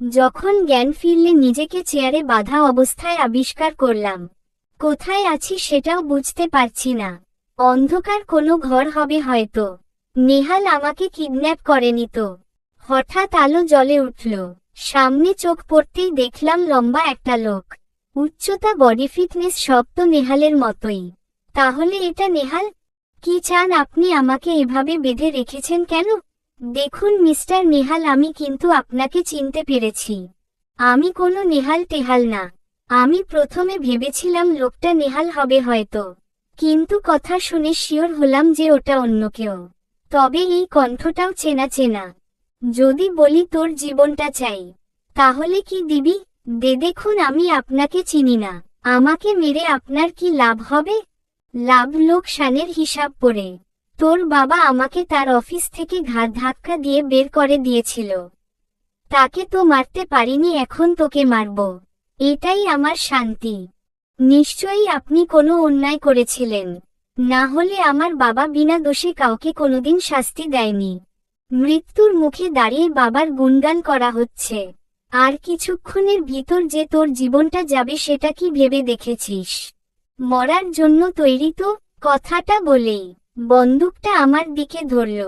যখন জ্ঞান ফিরলে নিজেকে চেয়ারে বাঁধা অবস্থায় আবিষ্কার করলাম। কোথায় আছি সেটাও বুঝতে পারছি না। অন্ধকার কোনো ঘর হবে হয়তো। নেহাল আমাকে কিডন্যাপ করেনি তো? হঠাৎ আলো জ্বলে উঠল। সামনে চোখ পড়তেই দেখলাম লম্বা একটা লোক। উচ্চতা, বডি ফিটনেস সব তো নেহালের মতোই। তাহলে এটা নেহাল? কি চান আপনি? আমাকে এভাবে বেঁধে রেখেছেন কেন? দেখুন মিস্টার নেহাল, আমি কিন্তু আপনাকে চিনতে পেরেছি। আমি কোনো নেহাল টেহাল না। আমি প্রথমে ভেবেছিলাম লোকটা নেহাল হবে হয়তো, কিন্তু কথা শুনে শিওর হলাম যে ওটা অন্য কেউ। তবে এই কণ্ঠটাও চেনা চেনা। যদি বলি তোর জীবনটা চাই, তাহলে কি দিবি? দেখুন, আমি আপনাকে চিনি না। আমাকে মেরে আপনার কি লাভ হবে? লাভ লোকসানের হিসাব পড়ে। তোর বাবা আমাকে তার অফিস থেকে ঘাড় ধাক্কা দিয়ে বের করে দিয়েছিল। তাকে তো মারতে পারিনি, এখন তোকে মারব। এটাই আমার শান্তি। নিশ্চয়ই আপনি কোনো অন্যায় করেছিলেন, না হলে আমার বাবা বিনা দোষে কাউকে কোনোদিন শাস্তি দেয়নি। মৃত্যুর মুখে দাঁড়িয়ে বাবার গুণগান করা হচ্ছে। আর কিছুক্ষণের ভিতর যে তোর জীবনটা যাবে সেটা কি ভেবে দেখেছিস? মরার জন্য তৈরি তো? কথাটা বলেই বন্দুকটা আমার দিকে ধরল।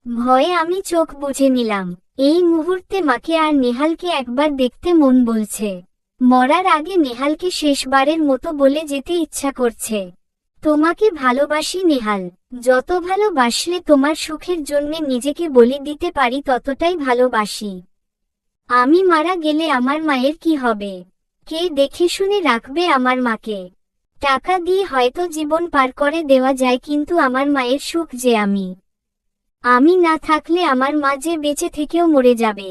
ভয়ে আমি চোখ বুজে নিলাম। এই মুহূর্তে মাকে আর নেহালকে একবার দেখতে মন বলছে। মরার আগে নেহালকে শেষবারের মতো বলে যেতে ইচ্ছা করছে, তোমাকে ভালোবাসি নেহাল। যত ভালোবাসলে তোমার সুখের জন্যে নিজেকে বলি দিতে পারি ততটাই ভালোবাসি। আমি মারা গেলে আমার মায়ের কি হবে? কে দেখে শুনে রাখবে আমার মাকে? টাকা দিয়ে হয়তো জীবন পার করে দেওয়া যায়, কিন্তু আমার মায়ের সুখ যে আমি না থাকলে আমার মা যে বেঁচে থেকেও মরে যাবে।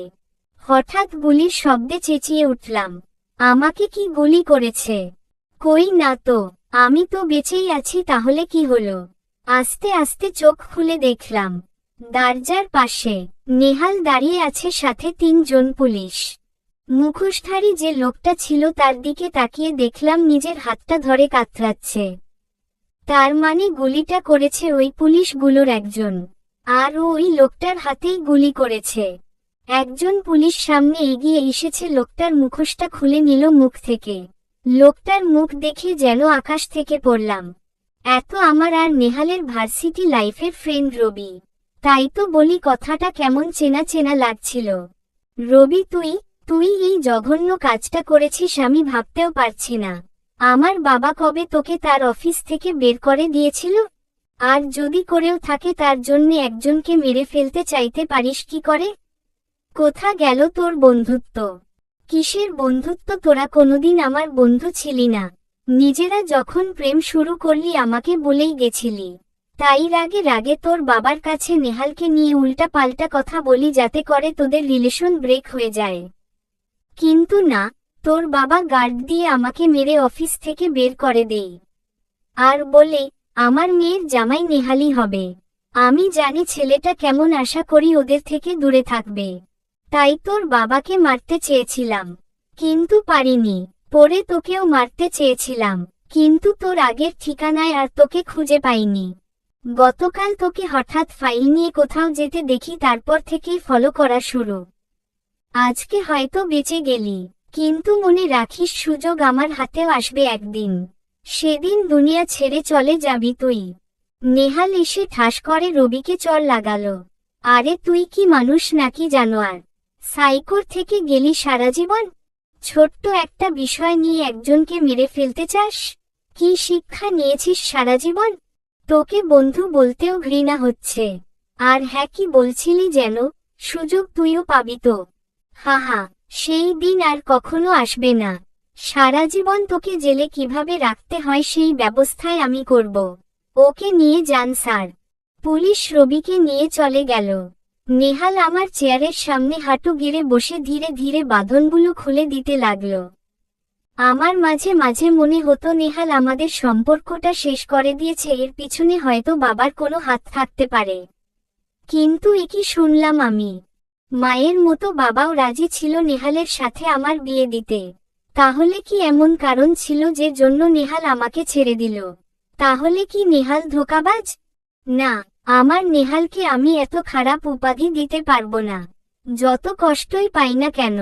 হঠাৎ গুলির শব্দে চেঁচিয়ে উঠলাম। আমাকে কি গুলি করেছে? কই না তো, আমি তো বেঁচেই আছি। তাহলে কি হলো? আস্তে আস্তে চোখ খুলে দেখলাম দরজার পাশে নেহাল দাঁড়িয়ে আছে, সাথে 3 জন পুলিশ। মুখোশধারী যে লোকটা ছিল তার দিকে তাকিয়ে দেখলাম নিজের হাতটা ধরে কাতরাচ্ছে। তার মানে গুলিটা করেছে ওই পুলিশগুলোর একজন, আর ওই লোকটার হাতেই গুলি করেছে। একজন পুলিশ সামনে এগিয়ে এসেছে, লোকটার মুখোশটা খুলে নিল মুখ থেকে। লোকটার মুখ দেখে যেন আকাশ থেকে পড়লাম। এত আমার আর নেহালের ভার্সিটি লাইফের ফ্রেন্ড রবি। তাই তো বলি কথাটা কেমন চেনা চেনা লাগছিল। রবি, তুই এই জঘন্য কাজটা করেছিস? আমি ভাবতেও পারছি না। আমার বাবা কবে তোকে তার অফিস থেকে বের করে দিয়েছিল? আর যদি করেও থাকে, তার জন্যে একজনকে মেরে ফেলতে চাইতে পারিস কি করে? কোথা গেল তোর বন্ধুত্ব? কিসের বন্ধুত্ব? তোরা কোনোদিন আমার বন্ধু ছিলি না। নিজেরা যখন প্রেম শুরু করলি আমাকে বলেই গেছিলি। তাই রাগে রাগে তোর বাবার কাছে নেহালকে নিয়ে উল্টা পাল্টা কথা বলি যাতে করে তোদের রিলেশন ব্রেক হয়ে যায়। কিন্তু না, তোর বাবা গার্ড দিয়ে আমাকে মেরে অফিস থেকে বের করে দেই। আর বলে আমার মেয়ের জামাই নেহালি হবে। আমি জানি ছেলেটা কেমন, আশা করি ওদের থেকে দূরে থাকবে। তাই তোর বাবাকে মারতে চেয়েছিলাম, কিন্তু পারিনি। পরে তোকেও মারতে চেয়েছিলাম, কিন্তু তোর আগের ঠিকানায় আর তোকে খুঁজে পাইনি। গতকাল তোকে হঠাৎ ফাইল নিয়ে কোথাও যেতে দেখি, তারপর থেকেই ফলো করা শুরু। আজকে হয়তো বেঁচে গেলি, কিন্তু মনে রাখিস সুযোগ আমার হাতেও আসবে একদিন। সেদিন দুনিয়া ছেড়ে চলে যাবি তুই। নেহাল এসে ঠাস করে রবিকে চড় লাগালো। আরে তুই কি মানুষ নাকি জানোয়ার? সাইকোর থেকে গেলি সারা জীবন? ছোট্ট একটা বিষয় নিয়ে একজনকে মেরে ফেলতে চাস? কি শিক্ষা নিয়েছিস সারা জীবন? তোকে বন্ধু বলতেও ঘৃণা হচ্ছে। আর হ্যাঁ, কি বলছিলি যেন? সুযোগ তুইও পাবি তো? হাহা, সেই দিন আর কখনো আসবে না। সারা জীবন তোকে জেলে কিভাবে রাখতে হয় সেই ব্যবস্থায় আমি করব। ওকে নিয়ে যান স্যার। পুলিশ রবিকে নিয়ে চলে গেল। নেহাল আমার চেয়ারের সামনে হাঁটু গেড়ে বসে ধীরে ধীরে বাঁধনগুলো খুলে দিতে লাগল। আমার মাঝে মাঝে মনে হতো নেহাল আমাদের সম্পর্কটা শেষ করে দিয়েছে, এর পিছনে হয়তো বাবার কোনো হাত থাকতে পারে। কিন্তু একই শুনলাম আমি। মায়ের মতো বাবাও রাজি ছিল নেহালের সাথে আমার বিয়ে দিতে। তাহলে কি এমন কারণ ছিল যে জন্য নেহাল আমাকে ছেড়ে দিল? তাহলে কি নেহাল ধোঁকাবাজ? না, আমার নেহালকে আমি এত খারাপ উপাধি দিতে পারবো না। যত কষ্টই পাই না কেন,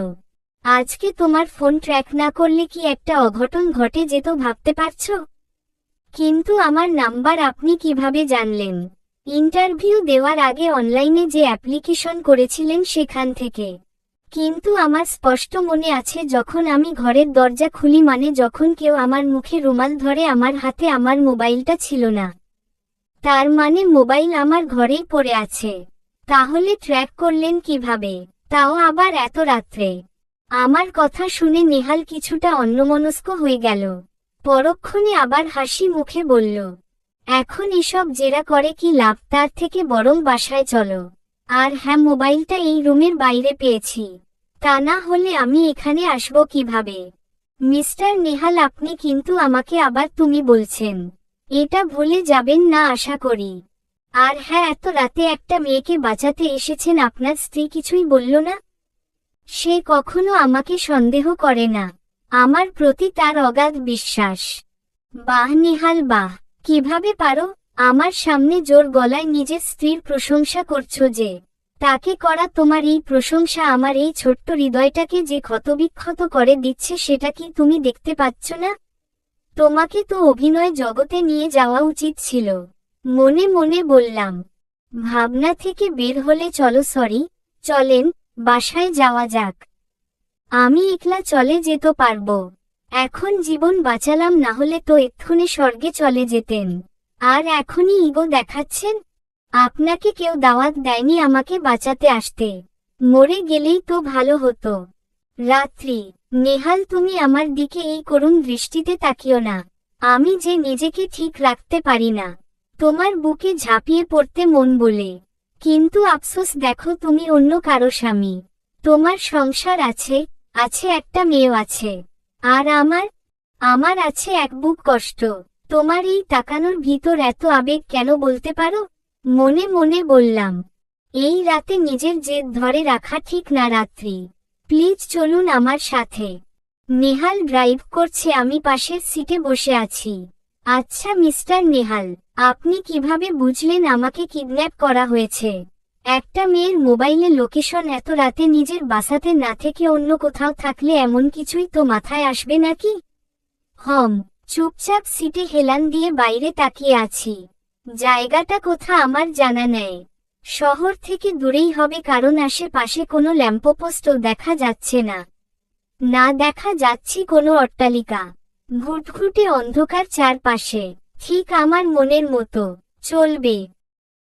আজকে তোমার ফোন ট্র্যাক না করলে কি একটা অঘটন ঘটে যেত ভাবতে পারছো? কিন্তু আমার নাম্বার আপনি কিভাবে জানলেন? ইন্টারভিউ দেওয়ার আগে অনলাইনে যে অ্যাপ্লিকেশন করেছিলেন সেখান থেকে। কিন্তু আমার স্পষ্ট মনে আছে যখন আমি ঘরের দরজা খুলি মানে যখন কেউ আমার মুখে রুমাল ধরে আমার হাতে আমার মোবাইলটা ছিল না। তার মানে মোবাইল আমার ঘরেই পড়ে আছে। তাহলে ট্র্যাক করলেন কিভাবে, তাও আবার এত রাত্রে? আমার কথা শুনে নেহাল কিছুটা অন্যমনস্ক হয়ে গেল। পরক্ষণে আবার হাসি মুখে বলল, এখন এসব জেরা করে কি লাভ, তার থেকে বরং বাসায় চলো। আর হ্যাঁ, মোবাইলটা এই রুমের বাইরে পেয়েছি, তা না হলে আমি এখানে আসবো কিভাবে? মিস্টার নেহাল, আপনি কিন্তু আমাকে আবার তুমি বলছেন, এটা ভুলে যাবেন না আশা করি। আর হ্যাঁ, এত রাতে একটা মেয়েকে বাঁচাতে এসেছেন, আপনার স্ত্রী কিছুই বলল না? সে কখনো আমাকে সন্দেহ করে না, আমার প্রতি তার অগাধ বিশ্বাস। বাহ নেহাল বাহ, কিভাবে পারো? আমার সামনে জোর গলায় নিজের স্ত্রীর প্রশংসা করছো যে? তাকে করা তোমার এই প্রশংসা আমার এই ছোট্ট হৃদয়টাকে যে ক্ষতবিক্ষত করে দিচ্ছে সেটা কি তুমি দেখতে পাচ্ছ না? তোমাকে তো অভিনয় জগতে নিয়ে যাওয়া উচিত ছিল। মনে মনে বললাম। ভাবনা থেকে বের হলে চলো, চলেন, বাসায় যাওয়া যাক। আমি একলা চলে যেতে পারবো। এখন জীবন বাঁচালাম, না হলে তো এক্ষুনি স্বর্গে চলে যেতেন। আর এখনই ইগো দেখাচ্ছেন? আপনাকে কেউ দাওয়াত দেয়নি আমাকে বাঁচাতে আসতে। মরে গেলেই তো ভালো হতো। রাত্রি। নেহাল, তুমি আমার দিকে এই করুণ দৃষ্টিতে তাকিও না। আমি যে নিজেকে ঠিক রাখতে পারি না। তোমার বুকে ঝাঁপিয়ে পড়তে মন বলে, কিন্তু আফসোস, দেখো তুমি অন্য কারো স্বামী। তোমার সংসার আছে, আছে একটা মেয়েও আছে। আর আমার আছে এক বুক কষ্ট। তোমার এই তাকানোর ভিতর এত আবেগ কেন বলতে পারো? মনে মনে বললাম, এই রাতে নিজের জেদ ধরে রাখা ঠিক না। রাত্রি, প্লিজ চলুন আমার সাথে। নেহাল ড্রাইভ করছে, আমি পাশের সিটে বসে আছি। আচ্ছা মিস্টার নেহাল, আপনি কিভাবে বুঝলেন আমাকে কিডন্যাপ করা হয়েছে? একটা মেয়ের মোবাইলে লোকেশন এত রাতে নিজের বাসাতে না থেকে অন্য কোথাও থাকলে এমন কিছুই তো মাথায় আসবে নাকি? চুপচাপ সিটে হেলান দিয়ে বাইরে তাকিয়ে আছি। জায়গাটা কোথা আমার জানা নেই। শহর থেকে দূরেই হবে, কারণ আশেপাশে কোনো ল্যাম্পপোস্টও দেখা যাচ্ছে না। না দেখা যাচ্ছি কোনো অট্টালিকা। ঘুটঘুটে অন্ধকার চারপাশে, ঠিক আমার মনের মতো। চলবে।